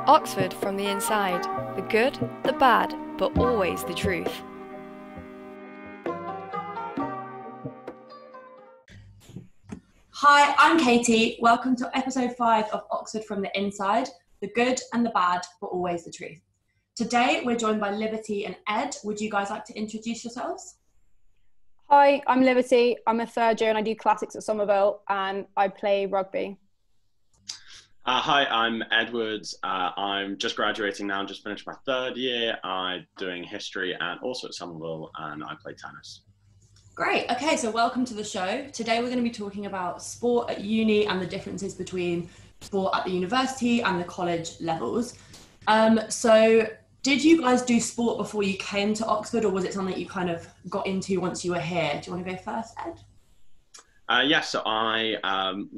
Oxford from the inside. The good, the bad, but always the truth. Hi, I'm Katie. Welcome to episode 5 of Oxford from the Inside. The good and the bad, but always the truth. Today, we're joined by Liberty and Ed. Would you guys like to introduce yourselves? Hi, I'm Liberty. I'm a third year and I do classics at Somerville and I play rugby. Hi, I'm Edwards. I'm just graduating now, just finished my third year. I'm doing history and also at Somerville, and I play tennis. Great. Okay, so welcome to the show. Today we're going to be talking about sport at uni and the differences between sport at the university and the college levels. So did you guys do sport before you came to Oxford, or was it something you kind of got into once you were here? Do you want to go first, Ed?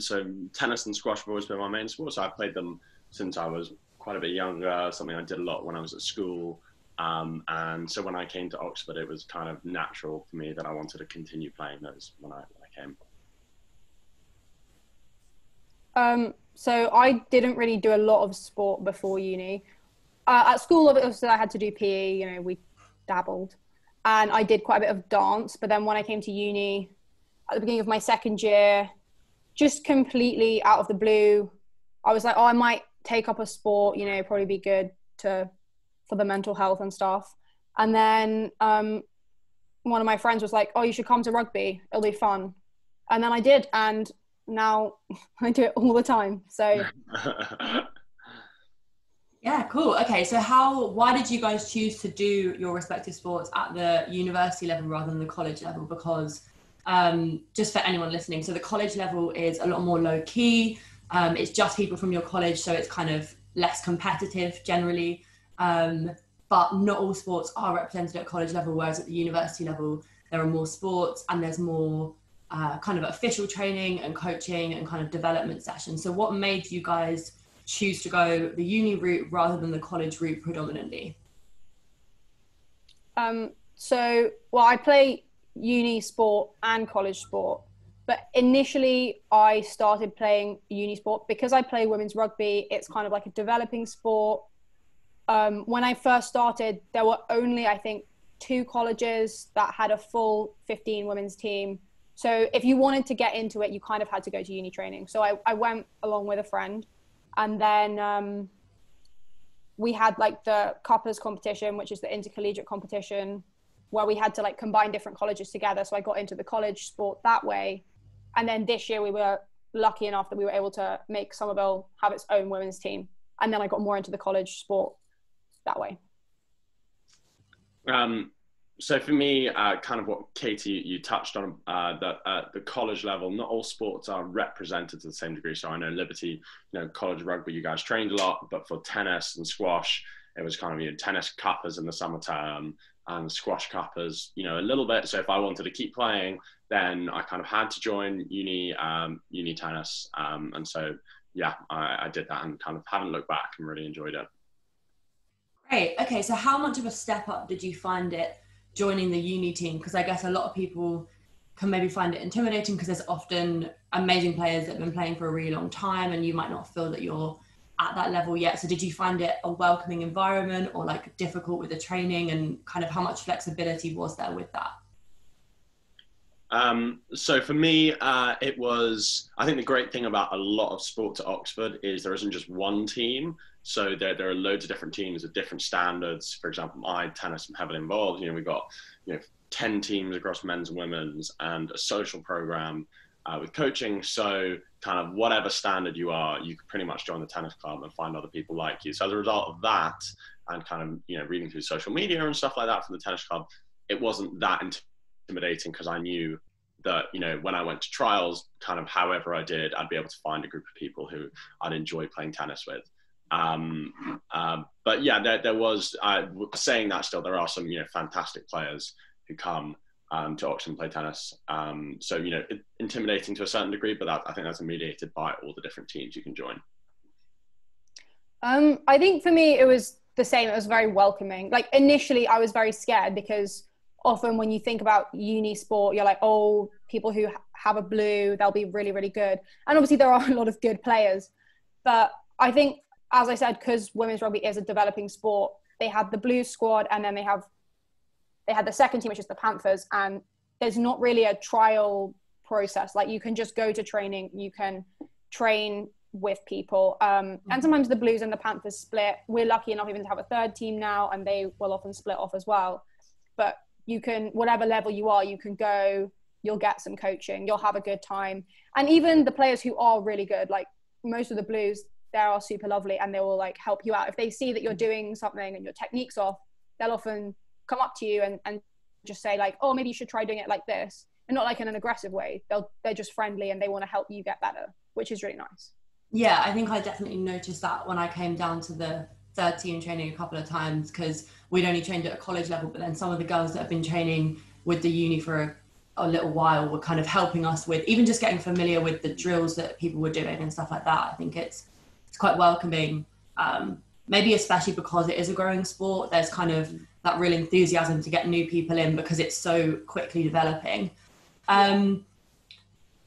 So tennis and squash have always been my main sport. So I played them since I was quite a bit younger, something I did a lot when I was at school. And so when I came to Oxford, it was kind of natural for me that I wanted to continue playing those when I came. So I didn't really do a lot of sport before uni. At school, obviously, I had to do PE, we dabbled. And I did quite a bit of dance. But then when I came to uni, at the beginning of my second year, just completely out of the blue, I was like, I might take up a sport, probably be good for the mental health and stuff. And then one of my friends was like, you should come to rugby. It'll be fun. And then I did. And now I do it all the time. So Yeah, cool. Okay, so why did you guys choose to do your respective sports at the university level rather than the college level? Because just for anyone listening, so the college level is a lot more low key. It's just people from your college, so it's kind of less competitive generally. But not all sports are represented at college level, whereas at the university level, there are more sports and there's more kind of official training and coaching and kind of development sessions. So what made you guys choose to go the uni route rather than the college route predominantly? I play uni sport and college sport, but initially I started playing uni sport because I play women's rugby. It's kind of like a developing sport. When I first started, there were only, I think, 2 colleges that had a full 15 women's team. So if you wanted to get into it, you kind of had to go to uni training. So I went along with a friend, and then we had like the CUPPERS competition, which is the intercollegiate competition, where we had to like combine different colleges together. So I got into the college sport that way. And then this year we were lucky enough that we were able to make Somerville have its own women's team. And then I got more into the college sport that way. So for me, kind of what Katie, you touched on, that at the college level, not all sports are represented to the same degree. So I know Liberty, college rugby, you guys trained a lot, but for tennis and squash, it was kind of, tennis CUPPERS in the summer term and squash CUPPERS, a little bit. So if I wanted to keep playing, then I kind of had to join uni tennis. And so, yeah, I did that and kind of haven't looked back and really enjoyed it. Great. Okay, so how much of a step up did you find it joining the uni team? Because I guess a lot of people can maybe find it intimidating because there's often amazing players that have been playing for a really long time and you might not feel that you're at that level yet. So did you find it a welcoming environment or like difficult with the training, and kind of how much flexibility was there with that? So for me, it was, I think the great thing about a lot of sports at Oxford is there isn't just one team. So there are loads of different teams with different standards. For example, my tennis, I'm heavily involved. We've got 10 teams across men's and women's and a social program with coaching. So kind of whatever standard you are, you can pretty much join the tennis club and find other people like you. So as a result of that, and kind of reading through social media and stuff like that from the tennis club, it wasn't that intimidating because I knew that when I went to trials, kind of however I did, I'd be able to find a group of people who I'd enjoy playing tennis with. But yeah, there was, saying that still, there are some, fantastic players who come to Oxford and play tennis. So, intimidating to a certain degree, but I think that's mediated by all the different teams you can join. I think for me, it was the same. It was very welcoming. Like initially I was very scared because often when you think about uni sport, you're like, people who have a blue, they'll be really, really good. And obviously there are a lot of good players, but I think as I said, because women's rugby is a developing sport, they had the Blues squad, and then they had the second team, which is the Panthers, and there's not really a trial process. Like, you can just go to training, you can train with people, and sometimes the Blues and the Panthers split. We're lucky enough even to have a third team now, and they will often split off as well. But you can, whatever level you are, you can go, you'll get some coaching, you'll have a good time. And even the players who are really good, like most of the Blues, they are super lovely, and they will like help you out. If they see that you're doing something and your technique's off, they'll often come up to you and just say like, oh, maybe you should try doing it like this. And not like in an aggressive way. They're just friendly, and they want to help you get better, which is really nice. Yeah, I think I definitely noticed that when I came down to the third team training a couple of times, because we'd only trained at a college level, but then some of the girls that have been training with the uni for a little while were kind of helping us with even just getting familiar with the drills that people were doing and stuff like that. I think it's quite welcoming, maybe especially because it is a growing sport. There's kind of that real enthusiasm to get new people in because it's so quickly developing.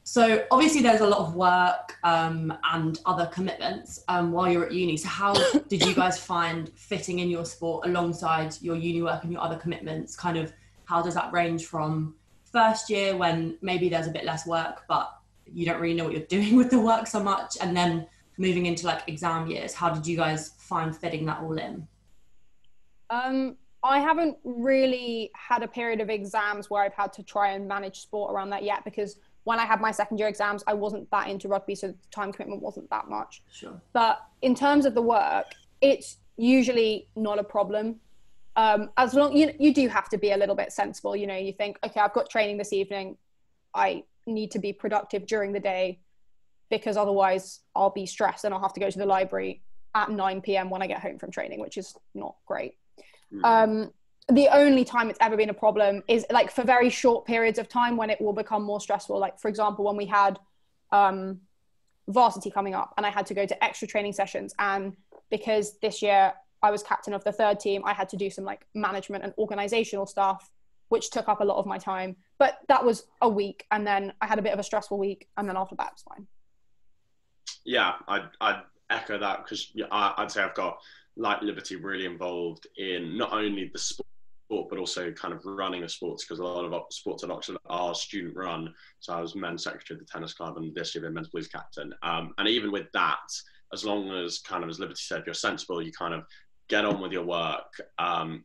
So obviously there's a lot of work and other commitments while you're at uni. So how did you guys find fitting in your sport alongside your uni work and your other commitments? Kind of how does that range from first year when maybe there's a bit less work, but you don't really know what you're doing with the work so much, and then moving into like exam years? How did you guys find fitting that all in? I haven't really had a period of exams where I've had to try and manage sport around that yet, because when I had my second year exams, I wasn't that into rugby, so the time commitment wasn't that much. Sure. But in terms of the work, it's usually not a problem. As long, you do have to be a little bit sensible. You know, you think, okay, I've got training this evening. I need to be productive during the day, because otherwise I'll be stressed and I'll have to go to the library at 9 p.m. when I get home from training, which is not great. The only time it's ever been a problem is like for very short periods of time when it will become more stressful. Like, for example, when we had varsity coming up and I had to go to extra training sessions, and because this year I was captain of the third team, I had to do some like management and organizational stuff, which took up a lot of my time. But that was a week, and then I had a bit of a stressful week, and then after that it was fine. Yeah, I'd echo that, because I'd say I've got, like Liberty, really involved in not only the sport, but also kind of running the sports, because a lot of sports at Oxford are student run. So I was men's secretary of the tennis club, and this year been men's Blues captain. And even with that, as long as kind of, as Liberty said, you're sensible, you kind of get on with your work.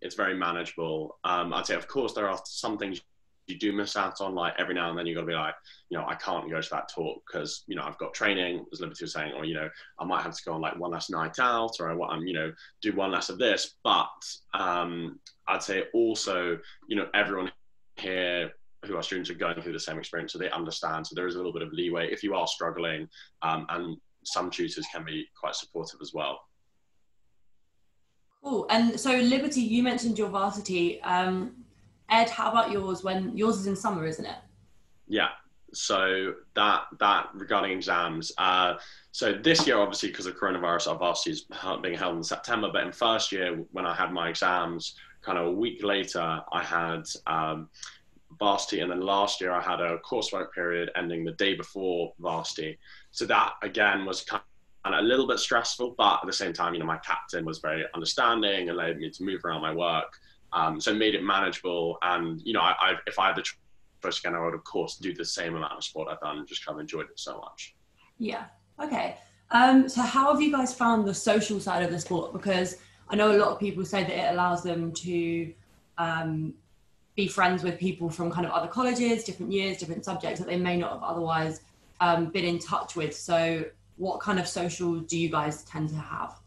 It's very manageable. I'd say, of course, there are some things you do miss out on, like every now and then you've got to be like, you know, I can't go to that talk because, you know, I've got training, as Liberty was saying, or, you know, I might have to go on like one last night out, or I'm, you know, do one less of this. But I'd say also, you know, everyone here who are students are going through the same experience, so they understand. So there is a little bit of leeway if you are struggling, and some tutors can be quite supportive as well. Cool. And so Liberty, you mentioned your varsity. Ed, how about yours? When yours is in summer, isn't it? Yeah. So that regarding exams. So this year, obviously, because of coronavirus, our varsity is being held in September. But in first year, when I had my exams, kind of a week later, I had varsity, and then last year I had a coursework period ending the day before varsity. So that again was kind of a little bit stressful, but at the same time, you know, my captain was very understanding and allowed me to move around my work. So it made it manageable. And, you know, if I had the choice again, I would, of course, do the same amount of sport I've done, just kind of enjoyed it so much. Yeah. Okay. So how have you guys found the social side of the sport? Because I know a lot of people say that it allows them to be friends with people from kind of other colleges, different years, different subjects that they may not have otherwise been in touch with. So what kind of social do you guys tend to have?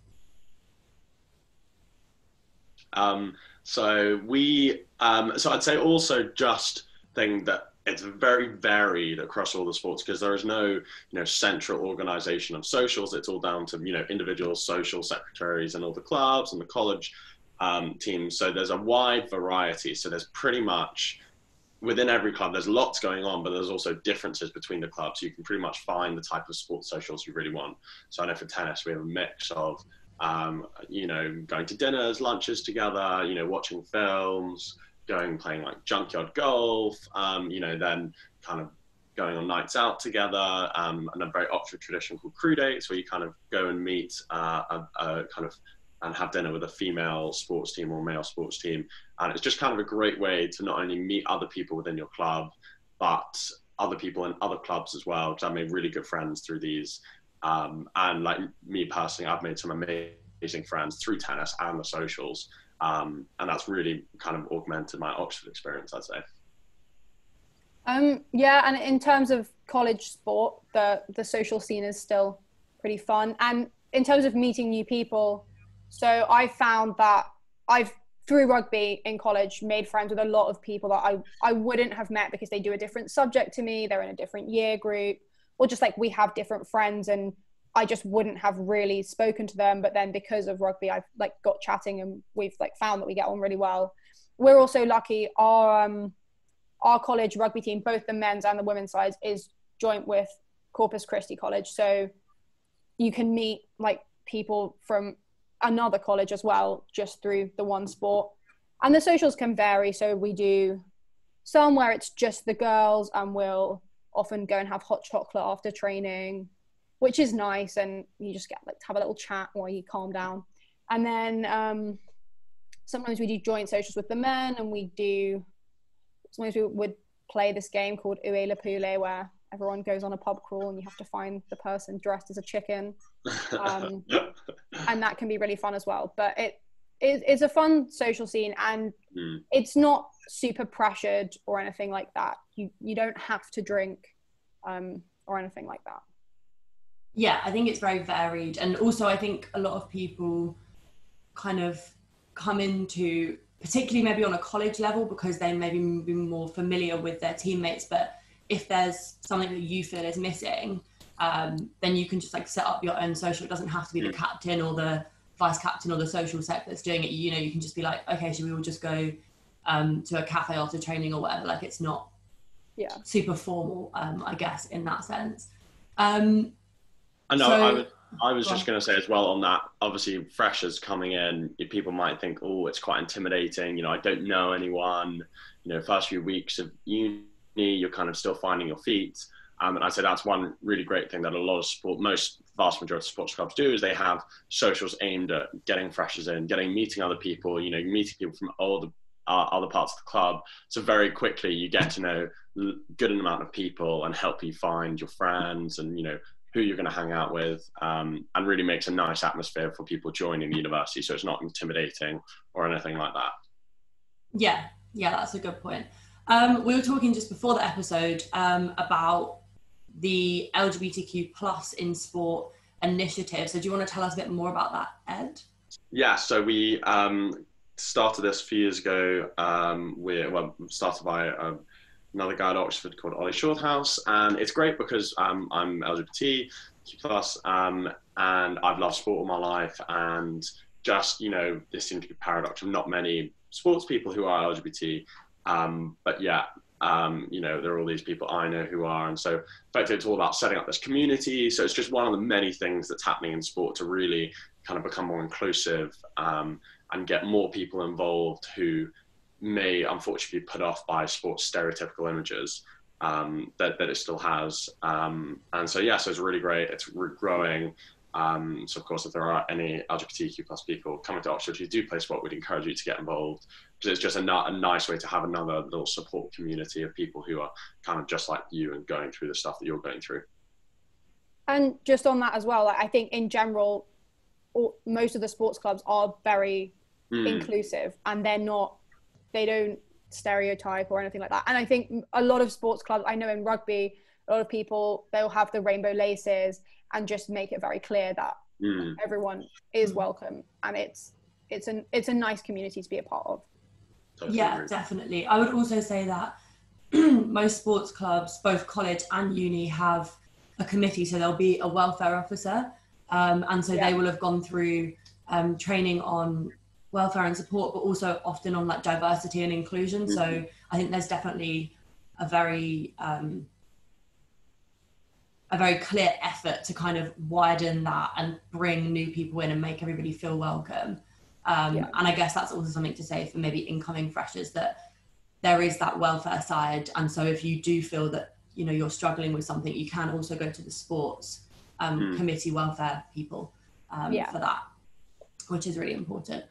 So I'd say also just think that it's very varied across all the sports, because there is no, you know, central organization of socials. It's all down to, you know, individual social secretaries and all the clubs and the college teams. So there's a wide variety. So there's pretty much, within every club, there's lots going on, but there's also differences between the clubs. You can pretty much find the type of sports socials you really want. So I know for tennis, we have a mix of, you know, going to dinners, lunches together, you know, watching films, playing like junkyard golf, you know, then kind of going on nights out together, and a very Oxford tradition called crew dates, where you kind of go and meet and have dinner with a female sports team or male sports team. And it's just kind of a great way to not only meet other people within your club, but other people in other clubs as well, because I've made really good friends through these. And like me personally, I've made some amazing friends through tennis and the socials. And that's really kind of augmented my Oxford experience, I'd say. Yeah, and in terms of college sport, the social scene is still pretty fun. And in terms of meeting new people, so I found that I've, through rugby in college, made friends with a lot of people that I wouldn't have met because they do a different subject to me, they're in a different year group, or just like we have different friends and I just wouldn't have really spoken to them. But then because of rugby, I've like got chatting and we've like found that we get on really well. We're also lucky, our college rugby team, both the men's and the women's sides, is joint with Corpus Christi College. So you can meet like people from another college as well, just through the one sport. And the socials can vary. So we do some where it's just the girls and we'll often go and have hot chocolate after training, which is nice. And you just get like to have a little chat while you calm down. And then sometimes we do joint socials with the men, and sometimes we would play this game called Ue La Poule, where everyone goes on a pub crawl and you have to find the person dressed as a chicken. And that can be really fun as well. But it's a fun social scene, and it's not super pressured or anything like that. You don't have to drink or anything like that. Yeah, I think it's very varied. And also I think a lot of people kind of come into, particularly maybe on a college level, because they maybe be more familiar with their teammates. But if there's something that you feel is missing, then you can just like set up your own social. It doesn't have to be the captain or the vice captain or the social sec that's doing it. You know, you can just be like, okay, should we all just go to a cafe after training or whatever? Like, it's not super formal, I guess, in that sense. I know. I was just going to say as well on that, obviously freshers coming in, people might think, oh, it's quite intimidating. You know, I don't know anyone. You know, first few weeks of uni, you're kind of still finding your feet. And I'd say that's one really great thing that a lot of vast majority of sports clubs do, is they have socials aimed at getting freshers in, meeting other people, you know, meeting people from other parts of the club. So very quickly you get to know a good amount of people and help you find your friends and, you know, who you're going to hang out with, and really makes a nice atmosphere for people joining the university. So it's not intimidating or anything like that. Yeah, that's a good point. We were talking just before the episode about the LGBTQ plus in sport initiative. So do you want to tell us a bit more about that, Ed? Yeah, so we started this a few years ago. Started by another guy at Oxford called Ollie Shorthouse, and it's great because I'm LGBTQ plus, and I've loved sport all my life, and just, you know, this seems to be a paradox of not many sports people who are LGBT, but yeah, you know, there are all these people I know who are, and so effectively it's all about setting up this community. So it's just one of the many things that's happening in sport to really kind of become more inclusive, and get more people involved who may unfortunately be put off by sports stereotypical images that it still has. And so it's really great. It's growing. So of course, if there are any LGBTQ plus people coming to Oxford who do play sport, we'd encourage you to get involved, because it's just a nice way to have another little support community of people who are kind of just like you and going through the stuff that you're going through. And just on that as well, I think in general, most of the sports clubs are very inclusive, and they don't stereotype or anything like that. And I think a lot of sports clubs, I know in rugby, a lot of people, they'll have the rainbow laces and just make it very clear that everyone is welcome, and it's a nice community to be a part of. Totally yeah, agree. Definitely. I would also say that most sports clubs, both college and uni, have a committee, so there'll be a welfare officer, and so they will have gone through training on welfare and support, but also often on like diversity and inclusion. So I think there's definitely a very clear effort to kind of widen that and bring new people in and make everybody feel welcome. And I guess that's also something to say for maybe incoming freshers, that there is that welfare side. And so if you do feel that you know, you're struggling with something, you can also go to the sports committee welfare people for that, which is really important.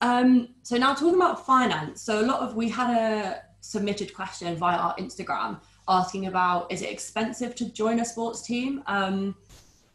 So now talking about finance. So we had a submitted question via our Instagram asking about, is it expensive to join a sports team?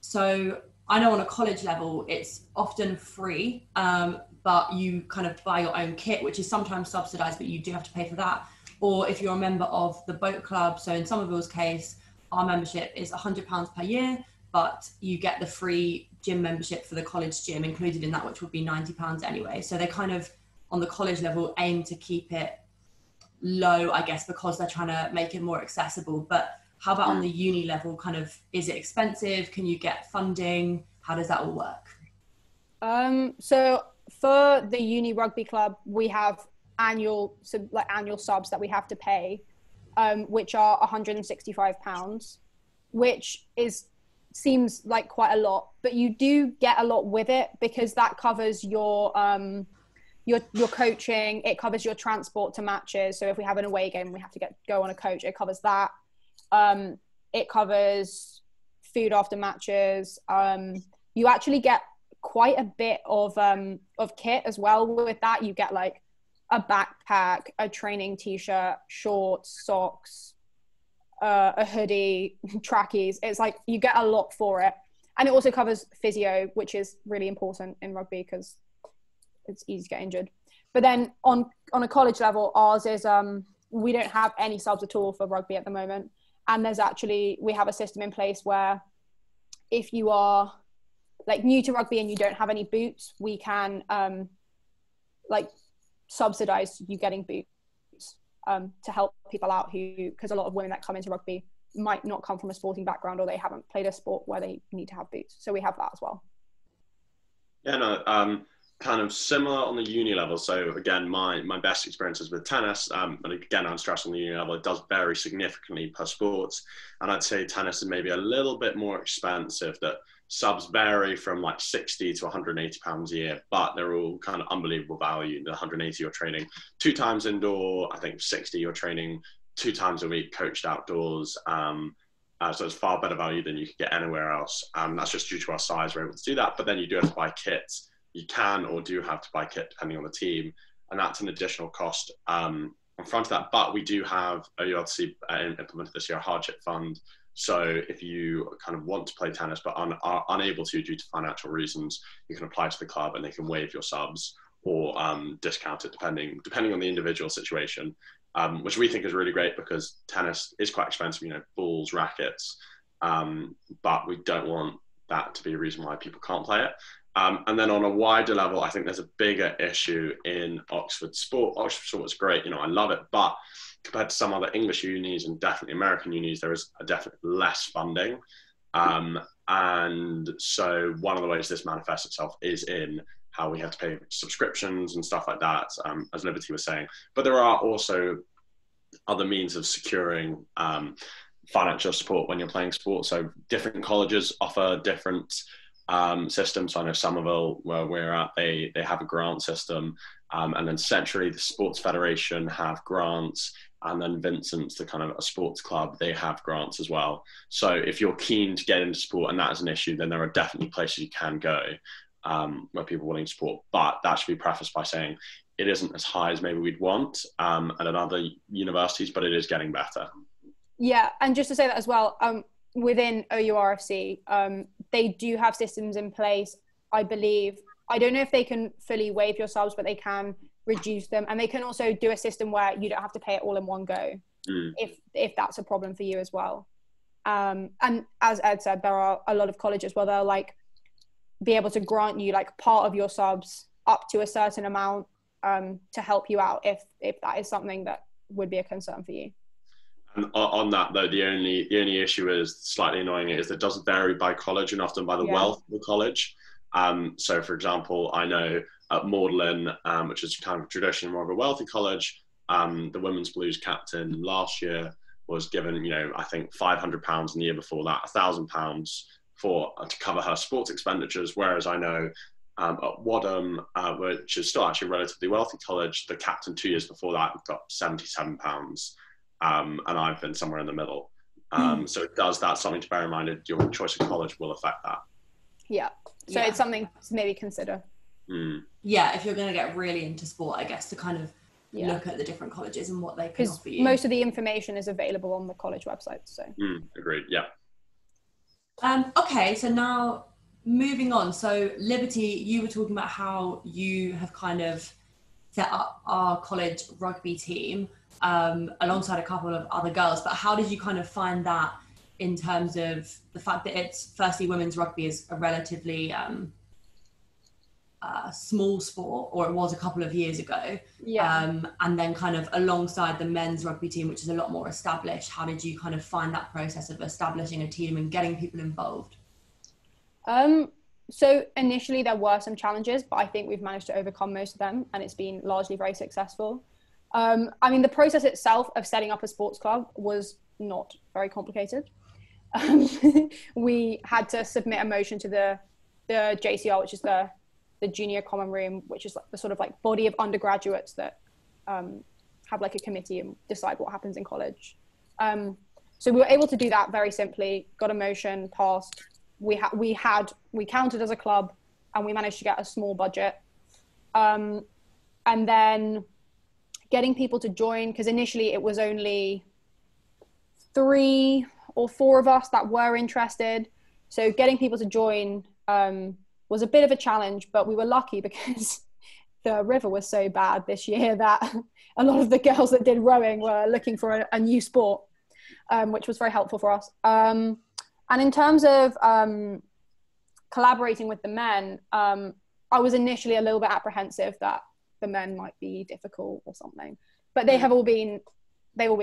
So I know on a college level, it's often free, but you kind of buy your own kit, which is sometimes subsidized, but you do have to pay for that. Or if you're a member of the boat club, so in Somerville's case, our membership is £100 per year, but you get the free gym membership for the college gym included in that, which would be £90 anyway. So they kind of, on the college level, aim to keep it low, I guess, because they're trying to make it more accessible. But how about on the uni level, kind of, is it expensive? Can you get funding? How does that all work? So for the uni rugby club, we have annual subs that we have to pay, which are £165, which seems like quite a lot, but you do get a lot with it, because that covers your coaching, it covers your transport to matches. So if we have an away game, we have to go on a coach, it covers that. It covers food after matches. You actually get quite a bit of kit as well with that. You get like a backpack, a training t-shirt, shorts, socks, a hoodie, trackies. It's like you get a lot for it. And it also covers physio, which is really important in rugby because it's easy to get injured. But then on a college level, ours is we don't have any subs at all for rugby at the moment. And we have a system in place where if you are like new to rugby and you don't have any boots, we can subsidize you getting boots to help people out because a lot of women that come into rugby might not come from a sporting background, or they haven't played a sport where they need to have boots. So we have that as well. Yeah, no, kind of similar on the uni level. So again, my best experiences with tennis, but again, I'm stressing on the uni level, it does vary significantly per sports. And I'd say tennis is maybe a little bit more expensive, that subs vary from like 60 to 180 pounds a year, but they're all kind of unbelievable value. The 180 you're training 2 times indoor, I think 60 you're training 2 times a week, coached outdoors. So it's far better value than you could get anywhere else. That's just due to our size, we're able to do that. But then you do have to buy kits. You can or do have to buy kit depending on the team. And that's an additional cost in front of that. But we do have, you obviously implemented this year, a hardship fund. So if you kind of want to play tennis but are unable to due to financial reasons, you can apply to the club and they can waive your subs or discount it depending on the individual situation, which we think is really great because tennis is quite expensive, balls, rackets, but we don't want that to be a reason why people can't play it. And then on a wider level, I think there's a bigger issue in Oxford sport. Oxford sport is great, I love it, but compared to some other English unis and definitely American unis, there is definitely less funding. And so one of the ways this manifests itself is in how we have to pay subscriptions and stuff like that, as Liberty was saying. But there are also other means of securing financial support when you're playing sports. So different colleges offer different systems. So I know Somerville, where we're at, they have a grant system, and then centrally the Sports Federation have grants, and then Vincent's, the kind of a sports club, they have grants as well. So if you're keen to get into sport and that is an issue, then there are definitely places you can go where people are willing to support. But that should be prefaced by saying it isn't as high as maybe we'd want at other universities, but it is getting better. Yeah, and just to say that as well, within OURFC, they do have systems in place, I believe. I don't know if they can fully waive your subs, but they can reduce them. And they can also do a system where you don't have to pay it all in one go, if that's a problem for you as well. And as Ed said, there are a lot of colleges where they'll be able to grant you part of your subs up to a certain amount to help you out if that is something that would be a concern for you. And on that though, the only issue is slightly annoying is that it does vary by college and often by the wealth of the college. So for example, I know at Magdalen, which is kind of traditionally more of a wealthy college, the women's blues captain last year was given, I think £500, and the year before that £1,000 to cover her sports expenditures. Whereas I know at Wadham, which is still actually a relatively wealthy college, the captain 2 years before that got £77. And I've been somewhere in the middle. So that's something to bear in mind. Your choice of college will affect that. Yeah. So it's something to maybe consider. Yeah, if you're going to get really into sport, I guess, to kind of look at the different colleges and what they can offer you. Most of the information is available on the college website. So. Agreed. Yeah. Okay, so now moving on. So Liberty, you were talking about how you have kind of set up our college rugby team alongside a couple of other girls. But how did you kind of find that in terms of the fact that it's, firstly, women's rugby is a relatively small sport, or it was a couple of years ago. And then kind of alongside the men's rugby team, which is a lot more established, how did you kind of find that process of establishing a team and getting people involved? So initially there were some challenges, but I think we've managed to overcome most of them, and it's been largely very successful. I mean, the process itself of setting up a sports club was not very complicated. We had to submit a motion to the JCR, which is the junior common room, which is like the sort of like body of undergraduates that have like a committee and decide what happens in college. So we were able to do that very simply, got a motion passed. We counted as a club, and we managed to get a small budget. And then getting people to join, because initially it was only 3 or 4 of us that were interested. So getting people to join was a bit of a challenge, but we were lucky because the river was so bad this year that a lot of the girls that did rowing were looking for a new sport, which was very helpful for us. And in terms of collaborating with the men, I was initially a little bit apprehensive that the men might be difficult or something, but they've all been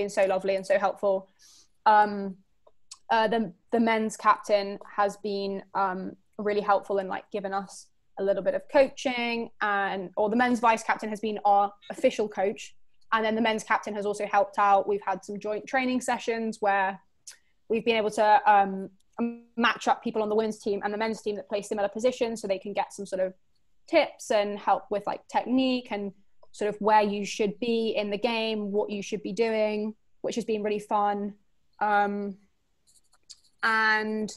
so lovely and so helpful. The men's captain has been really helpful in like giving us a little bit of coaching, or the men's vice captain has been our official coach, and then the men's captain has also helped out. We've had some joint training sessions where we've been able to match up people on the women's team and the men's team that play similar positions, so they can get some sort of tips and help with like technique and sort of where you should be in the game, what you should be doing, which has been really fun. And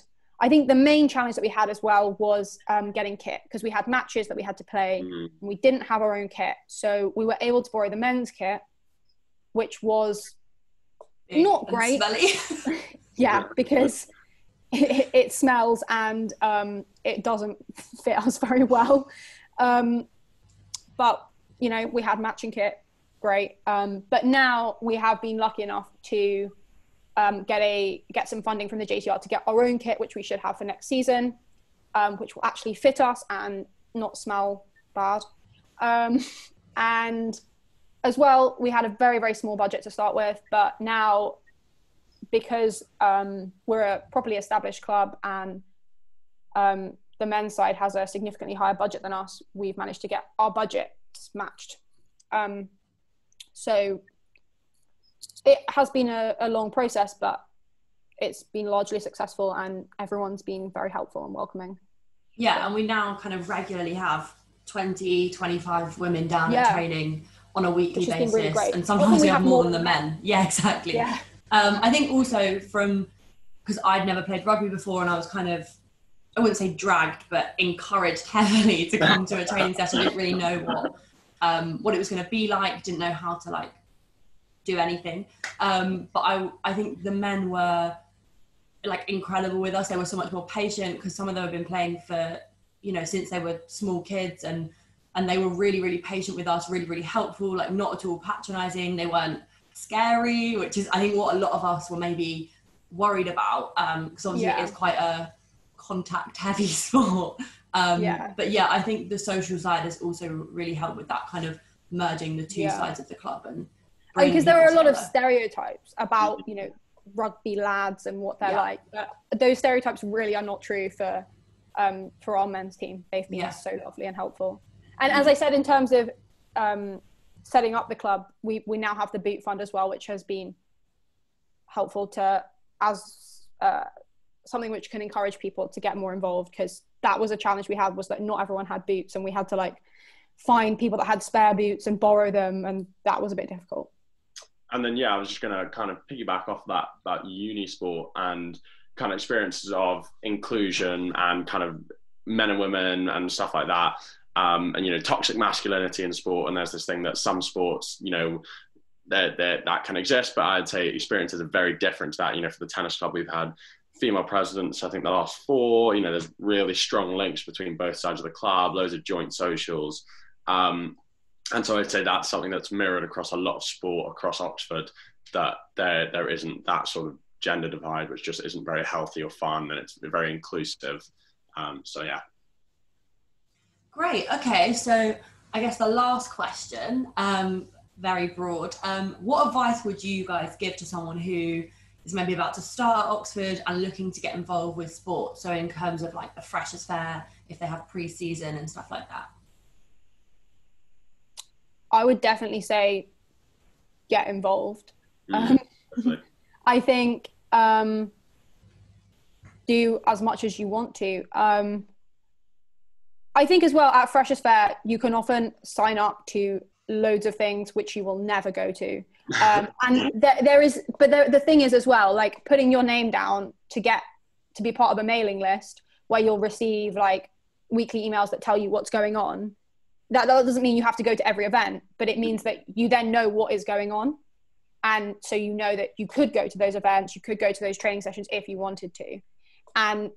I think the main challenge that we had as well was getting kit, because we had matches that we had to play and we didn't have our own kit. So we were able to borrow the men's kit, which was not great. Yeah, because it smells and it doesn't fit us very well. But, you know, we had matching kit, great. But now we have been lucky enough to get some funding from the JCR to get our own kit, which we should have for next season, which will actually fit us and not smell bad. And as well, we had a very, very small budget to start with, but now, because we're a properly established club and the men's side has a significantly higher budget than us, we've managed to get our budget matched. So it has been a long process, but it's been largely successful and everyone's been very helpful and welcoming. Yeah, and we now kind of regularly have 20, 25 women down at training on a weekly basis. Really great. And sometimes we have more than the men. Yeah, exactly. Yeah. I think also because I'd never played rugby before, and I was kind of, I wouldn't say dragged, but encouraged heavily to come to a training session. I didn't really know what it was going to be like, didn't know how to like do anything. But I think the men were like incredible with us. They were so much more patient, because some of them have been playing for, you know, since they were small kids, and they were really, really patient with us, really, really helpful, like not at all patronizing. They weren't scary, which is, I think, what a lot of us were maybe worried about, because obviously it is quite a contact heavy sport. But yeah, I think the social side has also really helped with that kind of merging the two sides of the club. And because there are a lot of stereotypes about, you know, rugby lads and what they're like, but those stereotypes really are not true for our men's team. They've been so lovely and helpful. And as I said, in terms of setting up the club, we now have the boot fund as well, which has been helpful to as something which can encourage people to get more involved, because that was a challenge we had, was that not everyone had boots, and we had to like find people that had spare boots and borrow them, and that was a bit difficult. And then, I was just going to kind of piggyback off that uni sport and kind of experiences of inclusion and kind of men and women and stuff like that. And, toxic masculinity in sport. And there's this thing that some sports, that can exist, but I'd say experiences are very different to that. For the tennis club, we've had female presidents, I think the last 4, there's really strong links between both sides of the club, loads of joint socials. And so I'd say that's something that's mirrored across a lot of sport across Oxford, that there isn't that sort of gender divide, which just isn't very healthy or fun, and it's very inclusive. So yeah. Great. Okay. So I guess the last question, very broad. What advice would you guys give to someone who is maybe about to start at Oxford and looking to get involved with sport? So in terms of like the Freshers' Fair, if they have pre-season and stuff like that. I would definitely say get involved. I think do as much as you want to. I think as well at Freshers' Fair, you can often sign up to loads of things which you will never go to. And the thing is as well, like putting your name down to be part of a mailing list where you'll receive like weekly emails that tell you what's going on. That doesn't mean you have to go to every event, but it means that you then know what is going on. And so you know that you could go to those events, you could go to those training sessions if you wanted to. And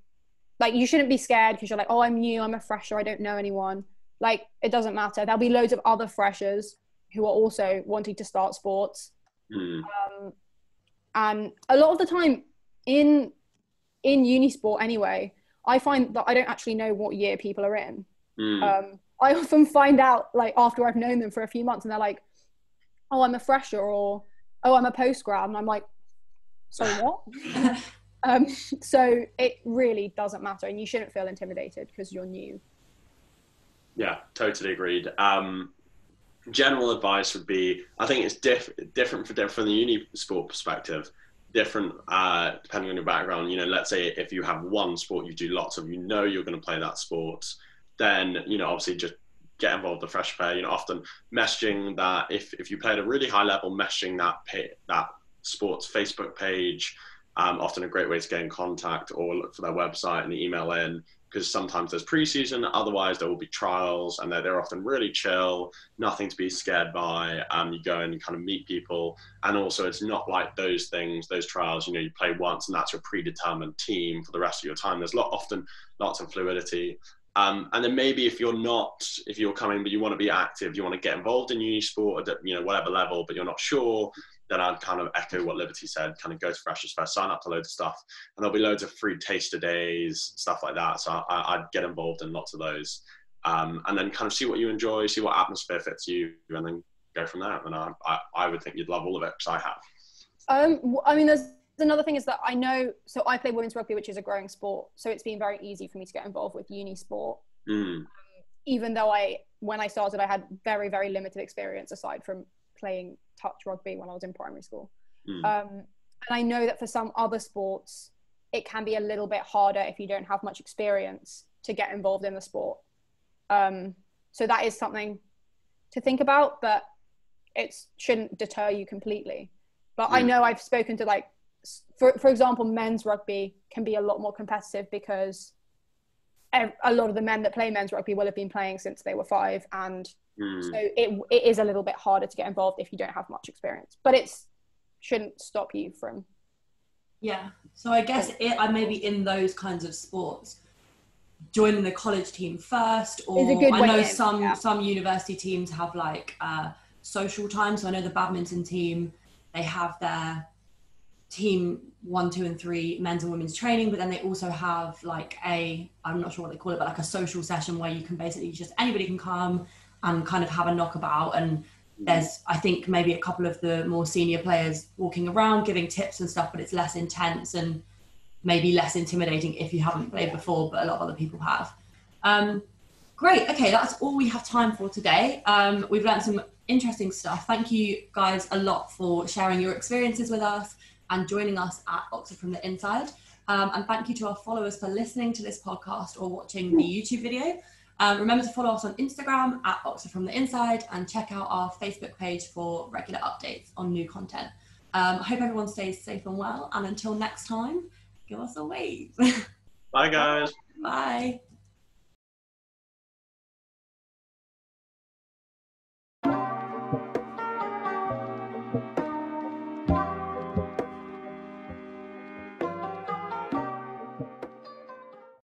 like, you shouldn't be scared because you're like, oh, I'm new, I'm a fresher, I don't know anyone. Like, it doesn't matter. There'll be loads of other freshers who are also wanting to start sports. And a lot of the time in uni sport anyway, I find that I don't actually know what year people are in. I often find out like after I've known them for a few months and they're like, oh, I'm a fresher, or oh, I'm a postgrad. And I'm like, so what? So it really doesn't matter, and you shouldn't feel intimidated because you're new. Yeah, totally agreed. General advice would be, I think it's different from the uni sport perspective, different depending on your background. Let's say if you have one sport you do lots of, you're going to play that sport, then, obviously just get involved in the Fresh Fair. Often messaging that, if you play at a really high level, messaging that sports Facebook page, often a great way to get in contact, or look for their website and email in, because sometimes there's pre-season, otherwise there will be trials, and they're often really chill, nothing to be scared by. You go and you kind of meet people, and also it's not like those trials, you play once and that's your predetermined team for the rest of your time. There's often lots of fluidity. And then maybe if you're coming, but you want to be active, you want to get involved in uni sport at, whatever level, but you're not sure, then I'd kind of echo what Liberty said, kind of go to Freshers' Fair, sign up to loads of stuff, and there'll be loads of free taster days, stuff like that. So I'd get involved in lots of those, and then kind of see what you enjoy, see what atmosphere fits you, and then go from there. And I would think you'd love all of it, because I have. I mean, there's another thing is that I know, so I play women's rugby, which is a growing sport. So it's been very easy for me to get involved with uni sport. Even though when I started, I had very, very limited experience aside from playing touch rugby when I was in primary school. And I know that for some other sports, it can be a little bit harder if you don't have much experience to get involved in the sport. So that is something to think about, but it shouldn't deter you completely. But I know I've spoken to like, for example, men's rugby can be a lot more competitive because a lot of the men that play men's rugby will have been playing since they were 5, and so it is a little bit harder to get involved if you don't have much experience, but it shouldn't stop you from. Yeah. So I guess I maybe in those kinds of sports, joining the college team first, or I know some university teams have like social time. So I know the badminton team, they have their team 1, 2 and 3 men's and women's training, but then they also have like I'm not sure what they call it, but like a social session where you can basically anybody can come and kind of have a knockabout, and there's I think maybe a couple of the more senior players walking around giving tips and stuff, but it's less intense and maybe less intimidating if you haven't played before, but a lot of other people have. Great. Okay, that's all we have time for today. We've learned some interesting stuff. Thank you guys a lot for sharing your experiences with us and joining us at Oxford from the Inside. And thank you to our followers for listening to this podcast or watching the YouTube video. Remember to follow us on Instagram at Oxford from the Inside and check out our Facebook page for regular updates on new content. I hope everyone stays safe and well, and until next time, give us a wave. Bye, guys. Bye.